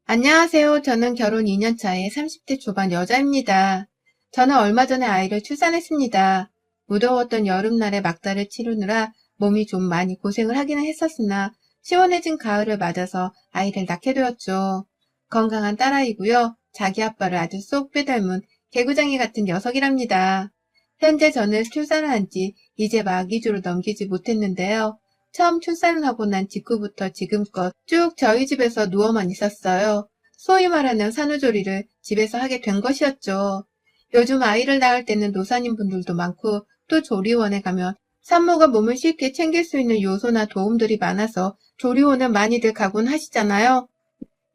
안녕하세요. 저는 결혼 2년 차의 30대 초반 여자입니다. 저는 얼마 전에 아이를 출산했습니다. 무더웠던 여름날에 막달을 치르느라 몸이 좀 많이 고생을 하기는 했었으나 시원해진 가을을 맞아서 아이를 낳게 되었죠. 건강한 딸아이고요. 자기 아빠를 아주 쏙 빼닮은 개구장이 같은 녀석이랍니다. 현재 저는 출산을 한 지 이제 막 2주를 넘기지 못했는데요. 처음 출산을 하고 난 직후부터 지금껏 쭉 저희 집에서 누워만 있었어요. 소위 말하는 산후조리를 집에서 하게 된 것이었죠. 요즘 아이를 낳을 때는 노산인 분들도 많고 또 조리원에 가면 산모가 몸을 쉽게 챙길 수 있는 요소나 도움들이 많아서 조리원을 많이들 가곤 하시잖아요.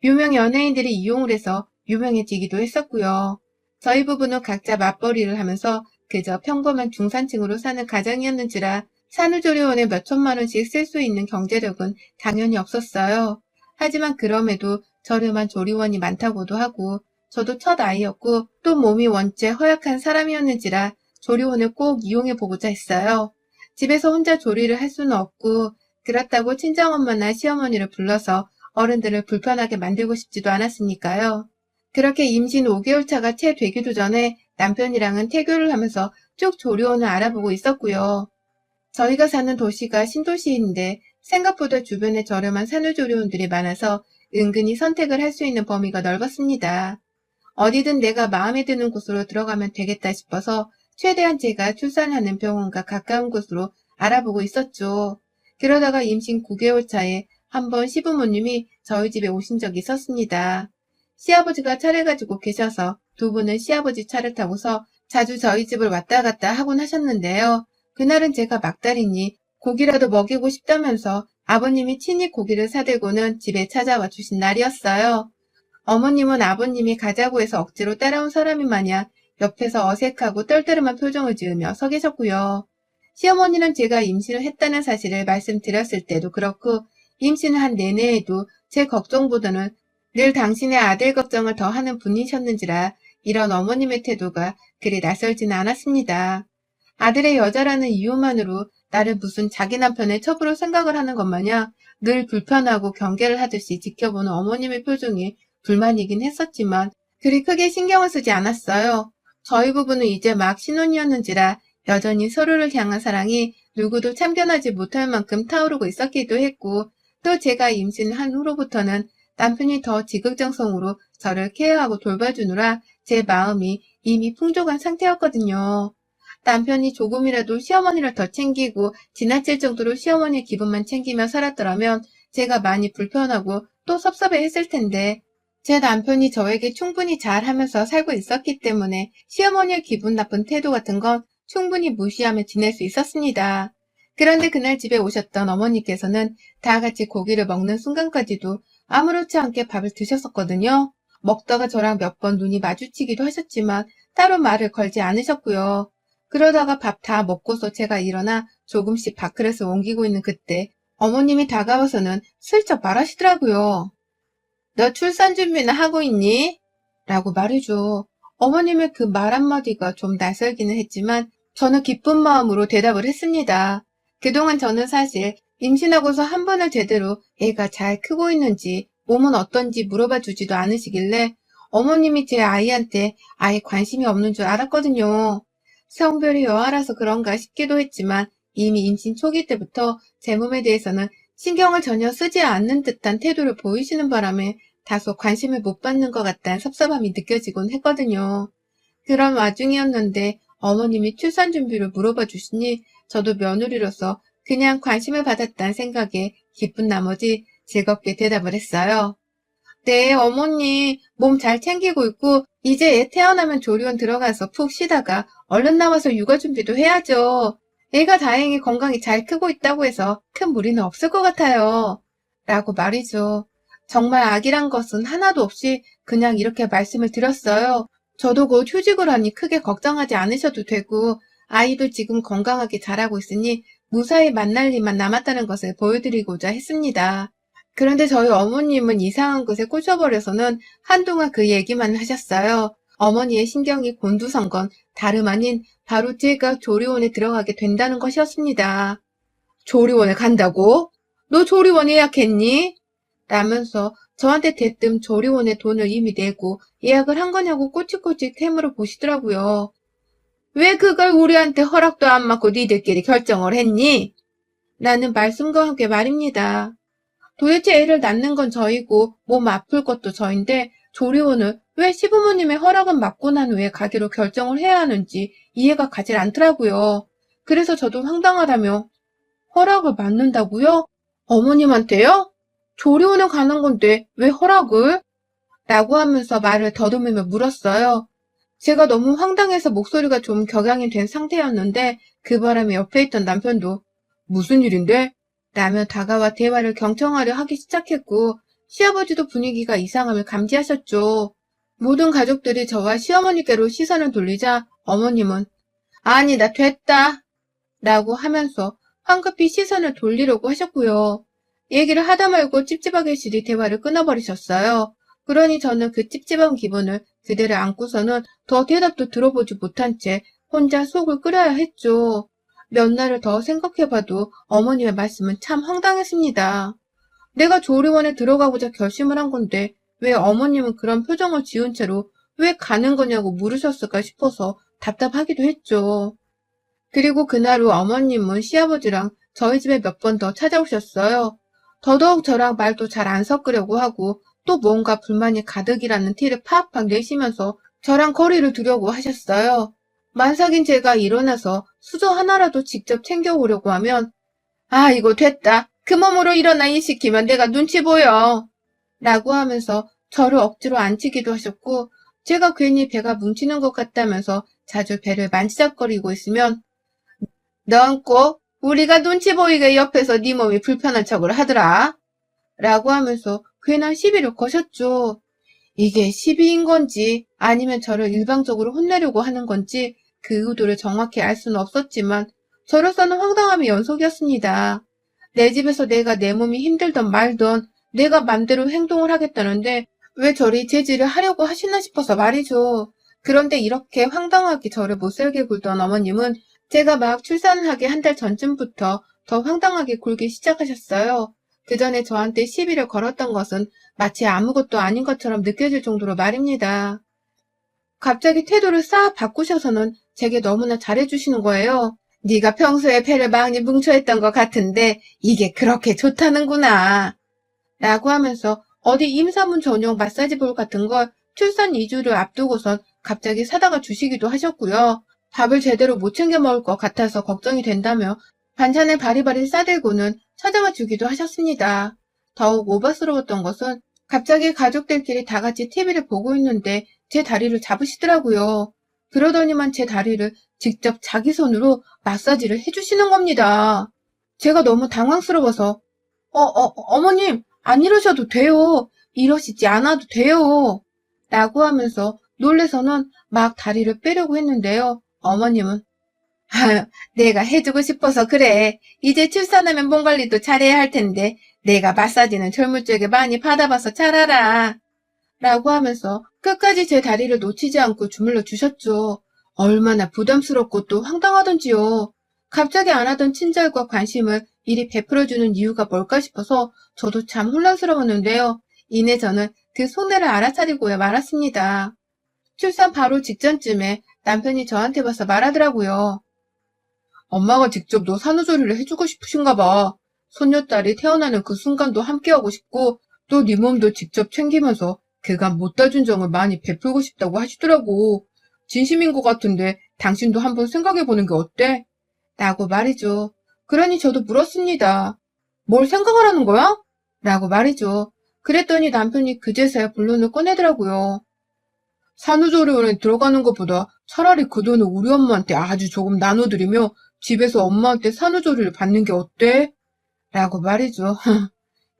유명 연예인들이 이용을 해서 유명해지기도 했었고요. 저희 부부는 각자 맞벌이를 하면서 그저 평범한 중산층으로 사는 가정이었는지라 산후조리원에 몇 천만 원씩 쓸 수 있는 경제력은 당연히 없었어요. 하지만 그럼에도 저렴한 조리원이 많다고도 하고 저도 첫 아이였고 또 몸이 원체 허약한 사람이었는지라 조리원을 꼭 이용해보고자 했어요. 집에서 혼자 조리를 할 수는 없고 그렇다고 친정엄마나 시어머니를 불러서 어른들을 불편하게 만들고 싶지도 않았으니까요. 그렇게 임신 5개월 차가 채 되기도 전에 남편이랑은 태교를 하면서 쭉 조리원을 알아보고 있었고요. 저희가 사는 도시가 신도시인데 생각보다 주변에 저렴한 산후조리원들이 많아서 은근히 선택을 할 수 있는 범위가 넓었습니다. 어디든 내가 마음에 드는 곳으로 들어가면 되겠다 싶어서 최대한 제가 출산하는 병원과 가까운 곳으로 알아보고 있었죠. 그러다가 임신 9개월 차에 한번 시부모님이 저희 집에 오신 적이 있었습니다. 시아버지가 차를 가지고 계셔서 두 분은 시아버지 차를 타고서 자주 저희 집을 왔다 갔다 하곤 하셨는데요. 그날은 제가 막달이니 고기라도 먹이고 싶다면서 아버님이 친히 고기를 사들고는 집에 찾아와 주신 날이었어요. 어머님은 아버님이 가자고 해서 억지로 따라온 사람이 마냥 옆에서 어색하고 떨떠름한 표정을 지으며 서 계셨고요. 시어머니는 제가 임신을 했다는 사실을 말씀드렸을 때도 그렇고 임신을 한 내내에도 제 걱정보다는 늘 당신의 아들 걱정을 더 하는 분이셨는지라 이런 어머님의 태도가 그리 낯설지는 않았습니다. 아들의 여자라는 이유만으로 나를 무슨 자기 남편의 첩으로 생각을 하는 것 마냥 늘 불편하고 경계를 하듯이 지켜보는 어머님의 표정이 불만이긴 했었지만 그리 크게 신경을 쓰지 않았어요. 저희 부부는 이제 막 신혼이었는지라 여전히 서로를 향한 사랑이 누구도 참견하지 못할 만큼 타오르고 있었기도 했고 또 제가 임신한 후로부터는 남편이 더 지극정성으로 저를 케어하고 돌봐주느라 제 마음이 이미 풍족한 상태였거든요. 남편이 조금이라도 시어머니를 더 챙기고 지나칠 정도로 시어머니의 기분만 챙기며 살았더라면 제가 많이 불편하고 또 섭섭해했을 텐데 제 남편이 저에게 충분히 잘하면서 살고 있었기 때문에 시어머니의 기분 나쁜 태도 같은 건 충분히 무시하며 지낼 수 있었습니다. 그런데 그날 집에 오셨던 어머니께서는 다 같이 고기를 먹는 순간까지도 아무렇지 않게 밥을 드셨었거든요. 먹다가 저랑 몇 번 눈이 마주치기도 하셨지만 따로 말을 걸지 않으셨고요. 그러다가 밥 다 먹고서 제가 일어나 조금씩 밥그릇을 옮기고 있는 그때 어머님이 다가와서는 슬쩍 말하시더라고요. 너 출산 준비는 하고 있니? 라고 말해줘. 어머님의 그 말 한마디가 좀 낯설기는 했지만 저는 기쁜 마음으로 대답을 했습니다. 그동안 저는 사실 임신하고서 한 번을 제대로 애가 잘 크고 있는지 몸은 어떤지 물어봐 주지도 않으시길래 어머님이 제 아이한테 아예 관심이 없는 줄 알았거든요. 성별이 여아라서 그런가 싶기도 했지만 이미 임신 초기 때부터 제 몸에 대해서는 신경을 전혀 쓰지 않는 듯한 태도를 보이시는 바람에 다소 관심을 못 받는 것 같다는 섭섭함이 느껴지곤 했거든요. 그런 와중이었는데 어머님이 출산 준비를 물어봐 주시니 저도 며느리로서 그냥 관심을 받았다는 생각에 기쁜 나머지 즐겁게 대답을 했어요. 네, 어머니 몸 잘 챙기고 있고 이제 애 태어나면 조리원 들어가서 푹 쉬다가 얼른 나와서 육아 준비도 해야죠. 애가 다행히 건강히 잘 크고 있다고 해서 큰 무리는 없을 것 같아요. 라고 말이죠. 정말 아기란 것은 하나도 없이 그냥 이렇게 말씀을 드렸어요. 저도 곧 휴직을 하니 크게 걱정하지 않으셔도 되고 아이도 지금 건강하게 자라고 있으니 무사히 만날 일만 남았다는 것을 보여드리고자 했습니다. 그런데 저희 어머님은 이상한 것에 꽂혀버려서는 한동안 그 얘기만 하셨어요. 어머니의 신경이 곤두선 건 다름 아닌 바로 제가 조리원에 들어가게 된다는 것이었습니다. 조리원에 간다고? 너 조리원 예약했니? 라면서 저한테 대뜸 조리원에 돈을 이미 내고 예약을 한 거냐고 꼬치꼬치 캐물어 보시더라고요. 왜 그걸 우리한테 허락도 안 받고 니들끼리 결정을 했니? 라는 말씀과 함께 말입니다. 도대체 애를 낳는 건 저이고 몸 아플 것도 저인데 조리원을 왜 시부모님의 허락은 받고 난 후에 가기로 결정을 해야 하는지 이해가 가질 않더라고요. 그래서 저도 황당하다며 허락을 받는다고요? 어머님한테요? 조리원에 가는 건데 왜 허락을? 라고 하면서 말을 더듬으며 물었어요. 제가 너무 황당해서 목소리가 좀 격양이 된 상태였는데 그 바람에 옆에 있던 남편도 무슨 일인데? 라며 다가와 대화를 경청하려 하기 시작했고 시아버지도 분위기가 이상함을 감지하셨죠. 모든 가족들이 저와 시어머니께로 시선을 돌리자 어머님은 아니 나 됐다 라고 하면서 황급히 시선을 돌리려고 하셨고요. 얘기를 하다 말고 찝찝하게 시리 대화를 끊어버리셨어요. 그러니 저는 그 찝찝한 기분을 그대로 안고서는 더 대답도 들어보지 못한 채 혼자 속을 끓여야 했죠. 몇 날을 더 생각해봐도 어머님의 말씀은 참 황당했습니다. 내가 조리원에 들어가고자 결심을 한 건데 왜 어머님은 그런 표정을 지은 채로 왜 가는 거냐고 물으셨을까 싶어서 답답하기도 했죠. 그리고 그날 후 어머님은 시아버지랑 저희 집에 몇 번 더 찾아오셨어요. 더더욱 저랑 말도 잘 안 섞으려고 하고 또 뭔가 불만이 가득이라는 티를 팍팍 내시면서 저랑 거리를 두려고 하셨어요. 만삭인 제가 일어나서 수저 하나라도 직접 챙겨오려고 하면 아 이거 됐다. 그 몸으로 일어나 일 시키면 내가 눈치 보여. 라고 하면서 저를 억지로 앉히기도 하셨고 제가 괜히 배가 뭉치는 것 같다면서 자주 배를 만지작거리고 있으면 넌 꼭 우리가 눈치 보이게 옆에서 네 몸이 불편한 척을 하더라. 라고 하면서 괜한 시비를 거셨죠. 이게 시비인 건지 아니면 저를 일방적으로 혼내려고 하는 건지 그 의도를 정확히 알 수는 없었지만 저로서는 황당함의 연속이었습니다. 내 집에서 내가 내 몸이 힘들던 말던 내가 맘대로 행동을 하겠다는데 왜 저리 제지를 하려고 하시나 싶어서 말이죠. 그런데 이렇게 황당하게 저를 못살게 굴던 어머님은 제가 막 출산을 하기 한 달 전쯤부터 더 황당하게 굴기 시작하셨어요. 그 전에 저한테 시비를 걸었던 것은 마치 아무것도 아닌 것처럼 느껴질 정도로 말입니다. 갑자기 태도를 싹 바꾸셔서는 제게 너무나 잘해주시는 거예요. 네가 평소에 배를 많이 뭉쳐했던 것 같은데 이게 그렇게 좋다는구나. 라고 하면서 어디 임산부 전용 마사지볼 같은 걸 출산 2주를 앞두고선 갑자기 사다가 주시기도 하셨고요. 밥을 제대로 못 챙겨 먹을 것 같아서 걱정이 된다며 반찬을 바리바리 싸들고는 찾아와 주기도 하셨습니다. 더욱 오바스러웠던 것은 갑자기 가족들끼리 다 같이 TV를 보고 있는데 제 다리를 잡으시더라고요. 그러더니만 제 다리를 직접 자기 손으로 마사지를 해주시는 겁니다. 제가 너무 당황스러워서 어머님 안 이러셔도 돼요. 이러시지 않아도 돼요. 라고 하면서 놀래서는 막 다리를 빼려고 했는데요. 어머님은 아유, 내가 해주고 싶어서 그래. 이제 출산하면 몸 관리도 잘해야 할 텐데 내가 마사지는 젊을 적에 많이 받아봐서 잘 알아. 라고 하면서 끝까지 제 다리를 놓치지 않고 주물러 주셨죠. 얼마나 부담스럽고 또 황당하던지요. 갑자기 안 하던 친절과 관심을 이리 베풀어주는 이유가 뭘까 싶어서 저도 참 혼란스러웠는데요. 이내 저는 그 속내를 알아차리고야 말았습니다. 출산 바로 직전쯤에 남편이 저한테 와서 말하더라고요. 엄마가 직접 너 산후조리를 해주고 싶으신가 봐. 손녀딸이 태어나는 그 순간도 함께하고 싶고 또 네 몸도 직접 챙기면서 그간 못다 준 정을 많이 베풀고 싶다고 하시더라고. 진심인 것 같은데 당신도 한번 생각해보는 게 어때? 라고 말이죠. 그러니 저도 물었습니다. 뭘 생각을 하는 거야? 라고 말이죠. 그랬더니 남편이 그제서야 본론을 꺼내더라고요. 산후조리원에 들어가는 것보다 차라리 그 돈을 우리 엄마한테 아주 조금 나눠드리며 집에서 엄마한테 산후조리를 받는 게 어때? 라고 말이죠.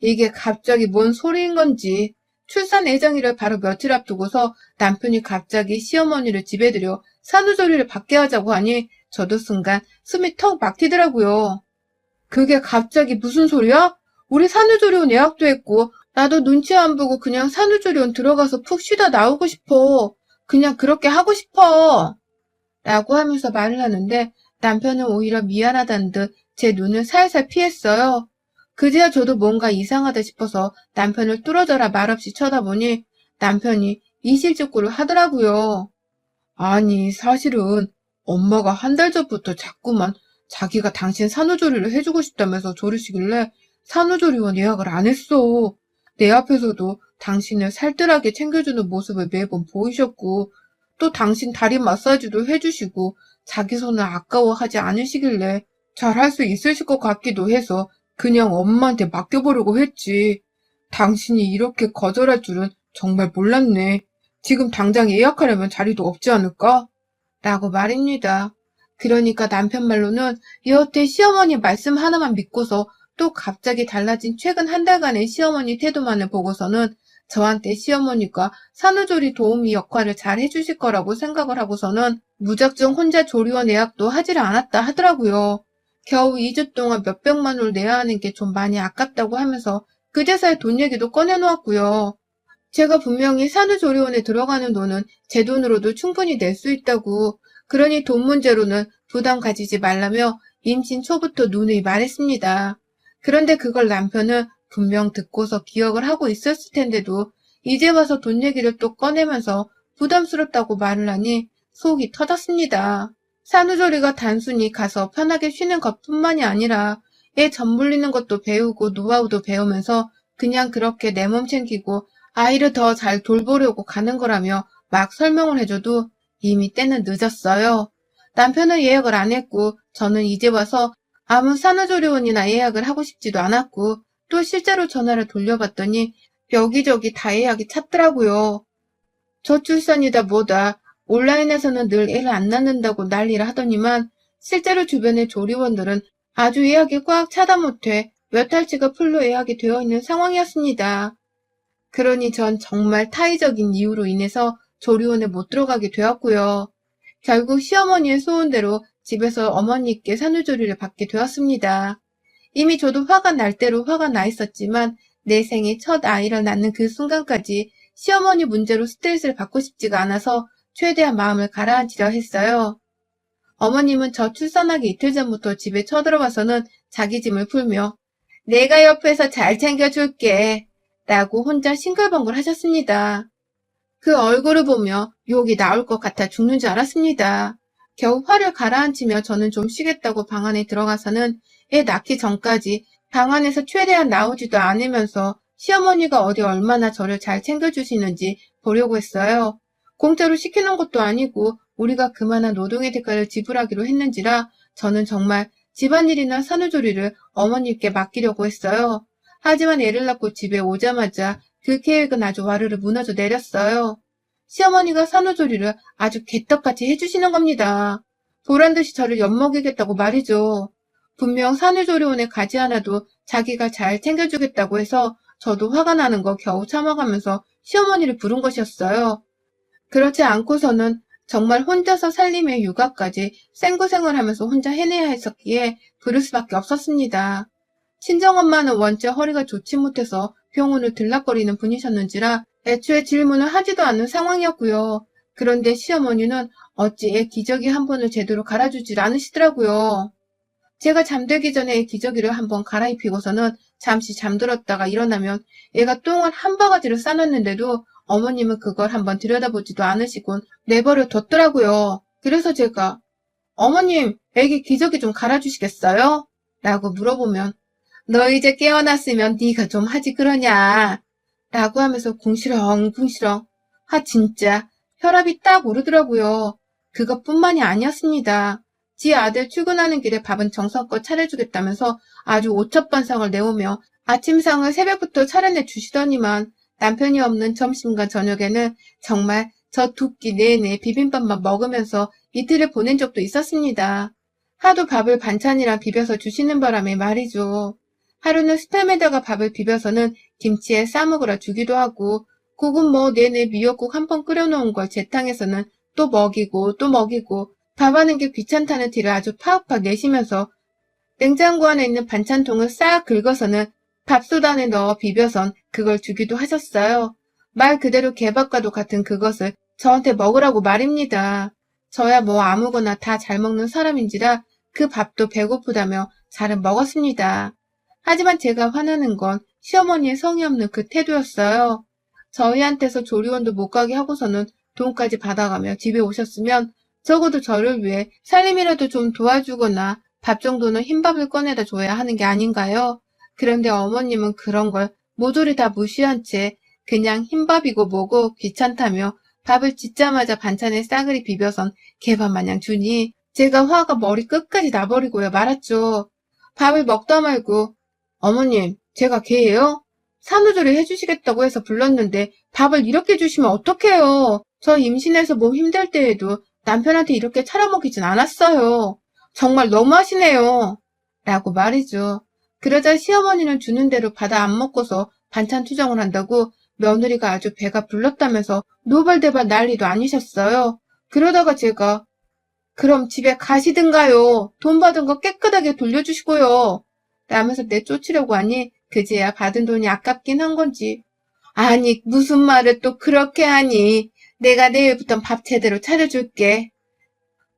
이게 갑자기 뭔 소리인 건지 출산 예정일을 바로 며칠 앞두고서 남편이 갑자기 시어머니를 집에 들여 산후조리를 받게 하자고 하니 저도 순간 숨이 턱 막히더라고요. 그게 갑자기 무슨 소리야? 우리 산후조리원 예약도 했고 나도 눈치 안 보고 그냥 산후조리원 들어가서 푹 쉬다 나오고 싶어. 그냥 그렇게 하고 싶어. 라고 하면서 말을 하는데 남편은 오히려 미안하다는 듯 제 눈을 살살 피했어요. 그제야 저도 뭔가 이상하다 싶어서 남편을 뚫어져라 말없이 쳐다보니 남편이 이실직고를 하더라고요. 아니, 사실은 엄마가 한 달 전부터 자꾸만 자기가 당신 산후조리를 해주고 싶다면서 조르시길래 산후조리원 예약을 안 했어. 내 앞에서도 당신을 살뜰하게 챙겨주는 모습을 매번 보이셨고, 또 당신 다리 마사지도 해주시고, 자기 손을 아까워하지 않으시길래 잘할 수 있으실 것 같기도 해서 그냥 엄마한테 맡겨보려고 했지. 당신이 이렇게 거절할 줄은 정말 몰랐네. 지금 당장 예약하려면 자리도 없지 않을까? 라고 말입니다. 그러니까 남편 말로는 여태 시어머니 말씀 하나만 믿고서 또 갑자기 달라진 최근 한 달간의 시어머니 태도만을 보고서는 저한테 시어머니가 산후조리 도우미 역할을 잘 해주실 거라고 생각을 하고서는 무작정 혼자 조리원 예약도 하지를 않았다 하더라고요. 겨우 2주 동안 몇백만 원을 내야 하는 게 좀 많이 아깝다고 하면서 그제서야 돈 얘기도 꺼내놓았고요. 제가 분명히 산후조리원에 들어가는 돈은 제 돈으로도 충분히 낼 수 있다고, 그러니 돈 문제로는 부담 가지지 말라며 임신 초부터 누누이 말했습니다. 그런데 그걸 남편은 분명 듣고서 기억을 하고 있었을 텐데도 이제 와서 돈 얘기를 또 꺼내면서 부담스럽다고 말을 하니 속이 터졌습니다. 산후조리가 단순히 가서 편하게 쉬는 것뿐만이 아니라 애 젖 물리는 것도 배우고 노하우도 배우면서 그냥 그렇게 내 몸 챙기고 아이를 더 잘 돌보려고 가는 거라며 막 설명을 해줘도 이미 때는 늦었어요. 남편은 예약을 안 했고 저는 이제 와서 아무 산후조리원이나 예약을 하고 싶지도 않았고 또 실제로 전화를 돌려봤더니 여기저기 다 예약이 찼더라고요. 저출산이다 뭐다 온라인에서는 늘 애를 안 낳는다고 난리를 하더니만 실제로 주변의 조리원들은 아주 예약이 꽉 차다 못해 몇 달치가 풀로 예약이 되어 있는 상황이었습니다. 그러니 전 정말 타의적인 이유로 인해서 조리원에 못 들어가게 되었고요. 결국 시어머니의 소원대로 집에서 어머니께 산후조리를 받게 되었습니다. 이미 저도 화가 날 대로 화가 나 있었지만 내 생애 첫 아이를 낳는 그 순간까지 시어머니 문제로 스트레스를 받고 싶지가 않아서 최대한 마음을 가라앉히려 했어요. 어머님은 저 출산하기 이틀 전부터 집에 쳐들어와서는 자기 짐을 풀며 내가 옆에서 잘 챙겨줄게 라고 혼자 싱글벙글 하셨습니다. 그 얼굴을 보며 욕이 나올 것 같아 죽는 줄 알았습니다. 겨우 화를 가라앉히며 저는 좀 쉬겠다고 방 안에 들어가서는 애 낳기 전까지 방 안에서 최대한 나오지도 않으면서 시어머니가 어디 얼마나 저를 잘 챙겨주시는지 보려고 했어요. 공짜로 시키는 것도 아니고 우리가 그만한 노동의 대가를 지불하기로 했는지라 저는 정말 집안일이나 산후조리를 어머님께 맡기려고 했어요. 하지만 애를 낳고 집에 오자마자 그 계획은 아주 와르르 무너져 내렸어요. 시어머니가 산후조리를 아주 개떡같이 해주시는 겁니다. 보란듯이 저를 엿먹이겠다고 말이죠. 분명 산후조리원에 가지 않아도 자기가 잘 챙겨주겠다고 해서 저도 화가 나는 거 겨우 참아가면서 시어머니를 부른 것이었어요. 그렇지 않고서는 정말 혼자서 살림의 육아까지 생고생을 하면서 혼자 해내야 했었기에 부를 수밖에 없었습니다. 친정엄마는 원체 허리가 좋지 못해서 병원을 들락거리는 분이셨는지라 애초에 질문을 하지도 않는 상황이었고요. 그런데 시어머니는 어찌 애 기저귀 한 번을 제대로 갈아주질 않으시더라고요. 제가 잠들기 전에 애 기저귀를 한번 갈아입히고서는 잠시 잠들었다가 일어나면 애가 똥을 한 바가지를 싸놨는데도 어머님은 그걸 한번 들여다보지도 않으시곤 내버려 뒀더라고요. 그래서 제가 어머님, 애기 기저귀 좀 갈아주시겠어요? 라고 물어보면 너 이제 깨어났으면 네가 좀 하지 그러냐? 라고 하면서 궁시렁궁시렁. 진짜 혈압이 딱 오르더라고요. 그것뿐만이 아니었습니다. 지 아들 출근하는 길에 밥은 정성껏 차려주겠다면서 아주 오첩반상을 내오며 아침상을 새벽부터 차려내 주시더니만 남편이 없는 점심과 저녁에는 정말 저 두 끼 내내 비빔밥만 먹으면서 이틀을 보낸 적도 있었습니다. 하도 밥을 반찬이랑 비벼서 주시는 바람에 말이죠. 하루는 스팸에다가 밥을 비벼서는 김치에 싸먹으라 주기도 하고 국은 뭐 내내 미역국 한 번 끓여놓은 걸 재탕해서는 또 먹이고 또 먹이고 밥하는 게 귀찮다는 티를 아주 파악팍 내시면서 냉장고 안에 있는 반찬통을 싹 긁어서는 밥솥 안에 넣어 비벼선 그걸 주기도 하셨어요. 말 그대로 개밥과도 같은 그것을 저한테 먹으라고 말입니다. 저야 뭐 아무거나 다 잘 먹는 사람인지라 그 밥도 배고프다며 잘은 먹었습니다. 하지만 제가 화나는 건 시어머니의 성의 없는 그 태도였어요. 저희한테서 조리원도 못 가게 하고서는 돈까지 받아가며 집에 오셨으면 적어도 저를 위해 살림이라도 좀 도와주거나 밥 정도는 흰밥을 꺼내다 줘야 하는 게 아닌가요? 그런데 어머님은 그런 걸 모조리 다 무시한 채 그냥 흰밥이고 뭐고 귀찮다며 밥을 짓자마자 반찬에 싸그리 비벼선 개밥 마냥 주니 제가 화가 머리 끝까지 나버리고요 말았죠. 밥을 먹다 말고 어머님 제가 개예요? 산후조리 해주시겠다고 해서 불렀는데 밥을 이렇게 주시면 어떡해요. 저 임신해서 몸 힘들 때에도 남편한테 이렇게 차려먹이진 않았어요. 정말 너무하시네요. 라고 말이죠. 그러자 시어머니는 주는 대로 받아 안 먹고서 반찬 투정을 한다고 며느리가 아주 배가 불렀다면서 노발대발 난리도 아니셨어요. 그러다가 제가 그럼 집에 가시든가요. 돈 받은 거 깨끗하게 돌려주시고요. 라면서 내쫓으려고 하니 그제야 받은 돈이 아깝긴 한 건지 아니 무슨 말을 또 그렇게 하니 내가 내일부턴 밥 제대로 차려줄게.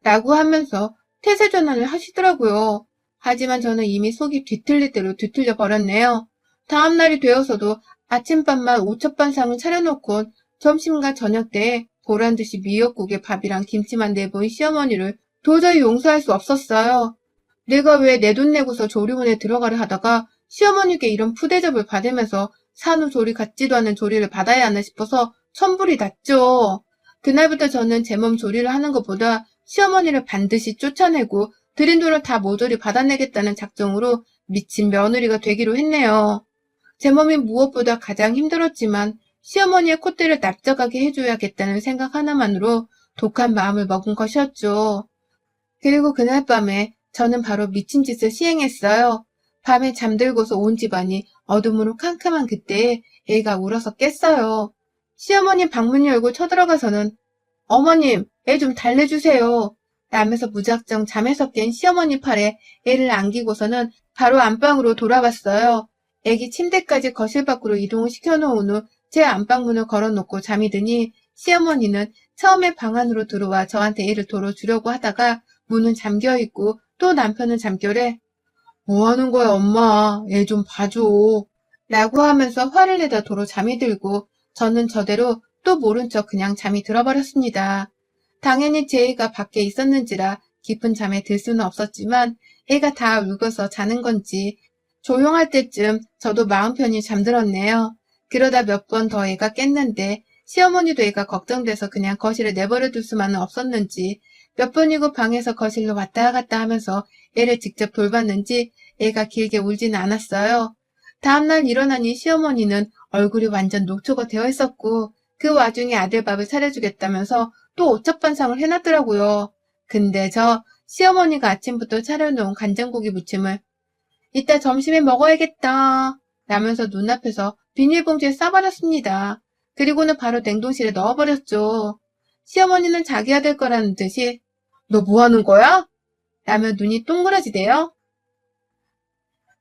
라고 하면서 태세 전환을 하시더라고요. 하지만 저는 이미 속이 뒤틀릴 대로 뒤틀려 버렸네요. 다음 날이 되어서도 아침밥만 오첩반상을 차려놓고 점심과 저녁 때에 보란듯이 미역국에 밥이랑 김치만 내보인 시어머니를 도저히 용서할 수 없었어요. 내가 왜 내 돈 내고서 조리원에 들어가려 하다가 시어머니께 이런 푸대접을 받으면서 산후조리 같지도 않은 조리를 받아야 하나 싶어서 천불이 났죠. 그날부터 저는 제 몸 조리를 하는 것보다 시어머니를 반드시 쫓아내고 들인 돈을 다 모조리 받아내겠다는 작정으로 미친 며느리가 되기로 했네요. 제 몸이 무엇보다 가장 힘들었지만 시어머니의 콧대를 납작하게 해줘야겠다는 생각 하나만으로 독한 마음을 먹은 것이었죠. 그리고 그날 밤에 저는 바로 미친 짓을 시행했어요. 밤에 잠들고서 온 집안이 어둠으로 캄캄한 그때에 애가 울어서 깼어요. 시어머니 방문 열고 쳐들어가서는 어머님, 애 좀 달래주세요. 라면서 무작정 잠에서 깬 시어머니 팔에 애를 안기고서는 바로 안방으로 돌아왔어요. 애기 침대까지 거실 밖으로 이동을 시켜놓은 후 제 안방문을 걸어놓고 잠이 드니 시어머니는 처음에 방 안으로 들어와 저한테 애를 돌어주려고 하다가 문은 잠겨있고 또 남편은 잠결에 뭐 하는 거야 엄마 애 좀 봐줘 라고 하면서 화를 내다 도로 잠이 들고 저는 저대로 또 모른 척 그냥 잠이 들어버렸습니다. 당연히 제 애가 밖에 있었는지라 깊은 잠에 들 수는 없었지만 애가 다 울고서 자는 건지 조용할 때쯤 저도 마음 편히 잠들었네요. 그러다 몇 번 더 애가 깼는데 시어머니도 애가 걱정돼서 그냥 거실에 내버려 둘 수만은 없었는지 몇 번이고 방에서 거실로 왔다 갔다 하면서 애를 직접 돌봤는지 애가 길게 울지는 않았어요. 다음날 일어나니 시어머니는 얼굴이 완전 녹초가 되어 있었고 그 와중에 아들 밥을 차려주겠다면서 또 오첩반상을 해놨더라고요. 근데 저 시어머니가 아침부터 차려놓은 간장고기 무침을 이따 점심에 먹어야겠다 라면서 눈앞에서 비닐봉지에 싸버렸습니다. 그리고는 바로 냉동실에 넣어버렸죠. 시어머니는 자기 아들 거라는 듯이 너 뭐 하는 거야? 라며 눈이 동그라지대요.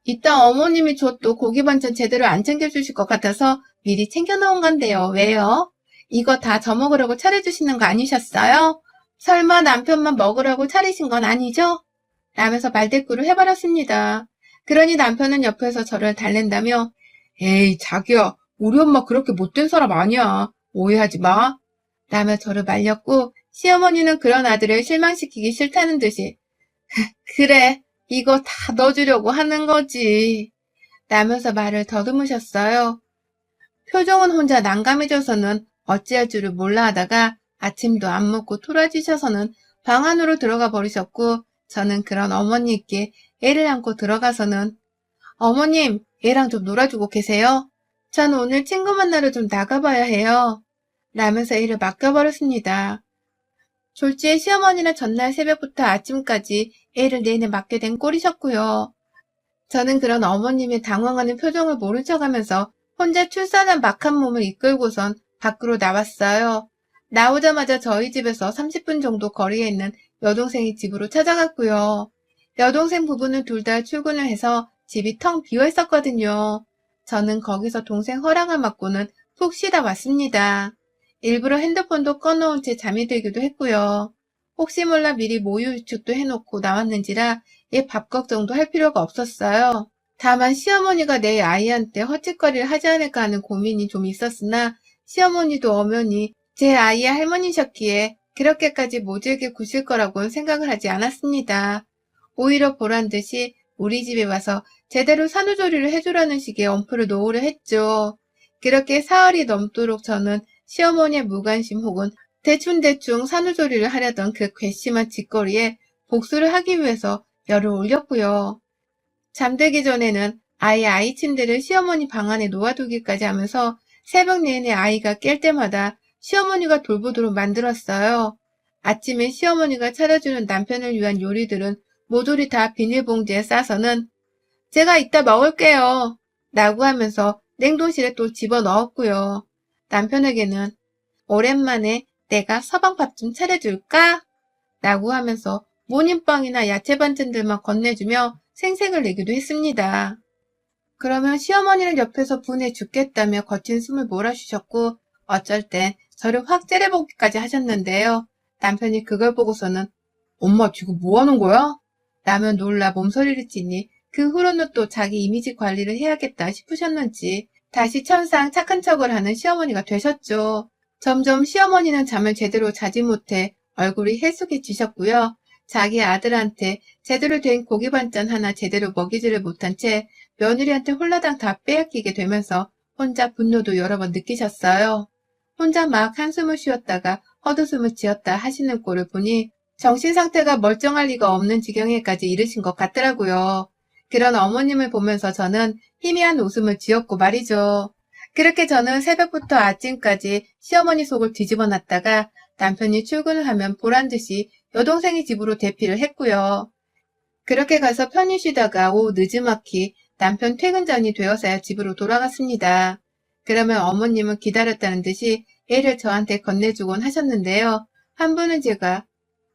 이따 어머님이 줬도 고기 반찬 제대로 안 챙겨주실 것 같아서 미리 챙겨놓은 건데요. 왜요? 이거 다 저 먹으라고 차려주시는 거 아니셨어요? 설마 남편만 먹으라고 차리신 건 아니죠? 라면서 말대꾸를 해버렸습니다. 그러니 남편은 옆에서 저를 달랜다며 에이 자기야 우리 엄마 그렇게 못된 사람 아니야. 오해하지 마. 라며 저를 말렸고 시어머니는 그런 아들을 실망시키기 싫다는 듯이 그래 이거 다 넣어주려고 하는 거지. 라면서 말을 더듬으셨어요. 표정은 혼자 난감해져서는 어찌할 줄을 몰라 하다가 아침도 안 먹고 토라지셔서는 방 안으로 들어가 버리셨고 저는 그런 어머니께 애를 안고 들어가서는 어머님 애랑 좀 놀아주고 계세요. 전 오늘 친구 만나러 좀 나가봐야 해요. 라면서 애를 맡겨버렸습니다. 졸지에 시어머니는 전날 새벽부터 아침까지 애를 내내 맡게 된 꼴이셨고요. 저는 그런 어머님의 당황하는 표정을 모른 척하면서 혼자 출산한 막한 몸을 이끌고선 밖으로 나왔어요. 나오자마자 저희 집에서 30분 정도 거리에 있는 여동생의 집으로 찾아갔고요. 여동생 부부는 둘 다 출근을 해서 집이 텅 비어 있었거든요. 저는 거기서 동생 허락을 받고는 푹 쉬다 왔습니다. 일부러 핸드폰도 꺼놓은 채 잠이 들기도 했고요. 혹시 몰라 미리 모유 유축도 해놓고 나왔는지라 얘 밥 걱정도 할 필요가 없었어요. 다만 시어머니가 내 아이한테 헛짓거리를 하지 않을까 하는 고민이 좀 있었으나 시어머니도 엄연히 제 아이의 할머니셨기에 그렇게까지 모질게 구실 거라고는 생각을 하지 않았습니다. 오히려 보란듯이 우리 집에 와서 제대로 산후조리를 해주라는 식의 엄포를 놓으려 했죠. 그렇게 사흘이 넘도록 저는 시어머니의 무관심 혹은 대충대충 산후조리를 하려던 그 괘씸한 짓거리에 복수를 하기 위해서 열을 올렸고요. 잠들기 전에는 아예 아이 침대를 시어머니 방 안에 놓아두기까지 하면서 새벽 내내 아이가 깰 때마다 시어머니가 돌보도록 만들었어요. 아침에 시어머니가 차려주는 남편을 위한 요리들은 모조리 다 비닐봉지에 싸서는 제가 이따 먹을게요 라고 하면서 냉동실에 또 집어넣었고요. 남편에게는 오랜만에 내가 서방밥 좀 차려줄까? 라고 하면서 모님빵이나 야채 반찬들만 건네주며 생색을 내기도 했습니다. 그러면 시어머니는 옆에서 분해 죽겠다며 거친 숨을 몰아주셨고 어쩔 땐 저를 확 째려보기까지 하셨는데요. 남편이 그걸 보고서는 엄마 지금 뭐 하는 거야? 라며 놀라 몸소리를 치니 그 후로는 또 자기 이미지 관리를 해야겠다 싶으셨는지 다시 천상 착한 척을 하는 시어머니가 되셨죠. 점점 시어머니는 잠을 제대로 자지 못해 얼굴이 해숙해지셨고요. 자기 아들한테 제대로 된 고기 반찬 하나 제대로 먹이지를 못한 채 며느리한테 홀라당 다 빼앗기게 되면서 혼자 분노도 여러 번 느끼셨어요. 혼자 막 한숨을 쉬었다가 헛웃음을 지었다 하시는 꼴을 보니 정신상태가 멀쩡할 리가 없는 지경에까지 이르신 것 같더라고요. 그런 어머님을 보면서 저는 희미한 웃음을 지었고 말이죠. 그렇게 저는 새벽부터 아침까지 시어머니 속을 뒤집어 놨다가 남편이 출근을 하면 보란듯이 여동생이 집으로 대피를 했고요. 그렇게 가서 편히 쉬다가 오후 늦지막히 남편 퇴근 전이 되어서야 집으로 돌아갔습니다. 그러면 어머님은 기다렸다는 듯이 애를 저한테 건네주곤 하셨는데요. 한 분은 제가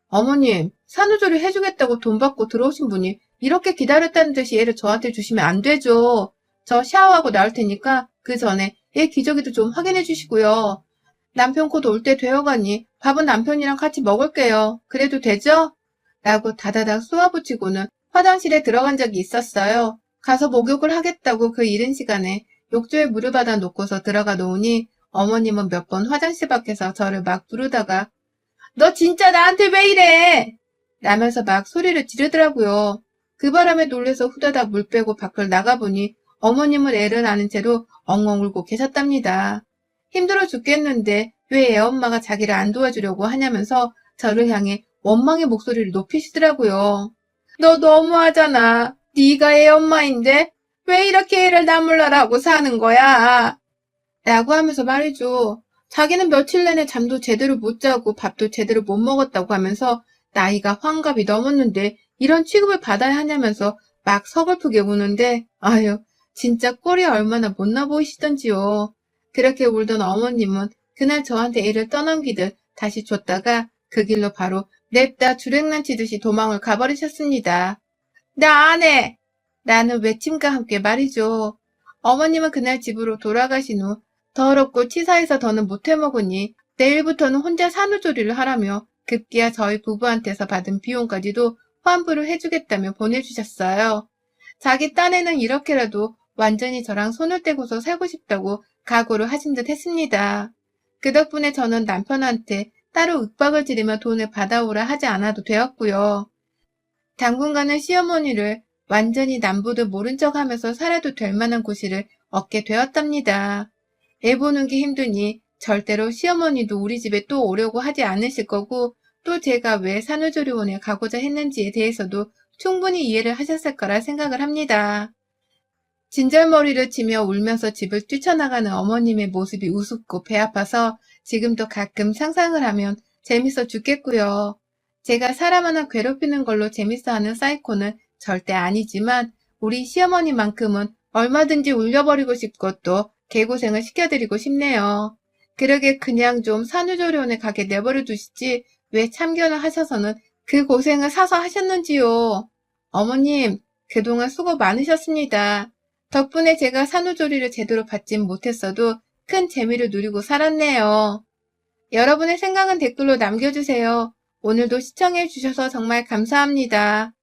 어머님, 산후조리 해주겠다고 돈 받고 들어오신 분이 이렇게 기다렸다는 듯이 애를 저한테 주시면 안 되죠. 저 샤워하고 나올 테니까 그 전에 애 기저귀도 좀 확인해 주시고요. 남편 곧 올 때 되어가니 밥은 남편이랑 같이 먹을게요. 그래도 되죠? 라고 다다닥 쏘아붙이고는 화장실에 들어간 적이 있었어요. 가서 목욕을 하겠다고 그 이른 시간에 욕조에 물을 받아 놓고서 들어가 놓으니 어머님은 몇 번 화장실 밖에서 저를 막 부르다가 너 진짜 나한테 왜 이래? 라면서 막 소리를 지르더라고요. 그 바람에 놀래서 후다닥 물 빼고 밖을 나가보니 어머님은 애를 낳은 채로 엉엉 울고 계셨답니다. 힘들어 죽겠는데 왜 애엄마가 자기를 안 도와주려고 하냐면서 저를 향해 원망의 목소리를 높이시더라고요. 너 너무하잖아. 네가 애엄마인데 왜 이렇게 애를 낳으려고 사는 거야? 라고 하면서 말이죠. 자기는 며칠 내내 잠도 제대로 못 자고 밥도 제대로 못 먹었다고 하면서 나이가 환갑이 넘었는데 이런 취급을 받아야 하냐면서 막 서글프게 우는데 아유 진짜 꼴이 얼마나 못나 보이시던지요. 그렇게 울던 어머님은 그날 저한테 애를 떠넘기듯 다시 줬다가 그 길로 바로 냅다 주랭랑 치듯이 도망을 가버리셨습니다. 나 안 해! 라는 외침과 함께 말이죠. 어머님은 그날 집으로 돌아가신 후 더럽고 치사해서 더는 못해먹으니 내일부터는 혼자 산후조리를 하라며 급기야 저희 부부한테서 받은 비용까지도 환불을 해주겠다며 보내주셨어요. 자기 딴에는 이렇게라도 완전히 저랑 손을 떼고서 살고 싶다고 각오를 하신 듯 했습니다. 그 덕분에 저는 남편한테 따로 윽박을 지르며 돈을 받아오라 하지 않아도 되었고요. 당분간은 시어머니를 완전히 남부도 모른 척하면서 살아도 될 만한 고시를 얻게 되었답니다. 애 보는 게 힘드니 절대로 시어머니도 우리 집에 또 오려고 하지 않으실 거고 또 제가 왜 산후조리원에 가고자 했는지에 대해서도 충분히 이해를 하셨을 거라 생각을 합니다. 진절머리를 치며 울면서 집을 뛰쳐나가는 어머님의 모습이 우습고 배 아파서 지금도 가끔 상상을 하면 재밌어 죽겠고요. 제가 사람 하나 괴롭히는 걸로 재밌어하는 사이코는 절대 아니지만 우리 시어머니만큼은 얼마든지 울려버리고 싶고 또 개고생을 시켜드리고 싶네요. 그러게 그냥 좀 산후조리원에 가게 내버려 두시지 왜 참견을 하셔서는 그 고생을 사서 하셨는지요. 어머님, 그동안 수고 많으셨습니다. 덕분에 제가 산후조리를 제대로 받진 못했어도 큰 재미를 누리고 살았네요. 여러분의 생각은 댓글로 남겨주세요. 오늘도 시청해주셔서 정말 감사합니다.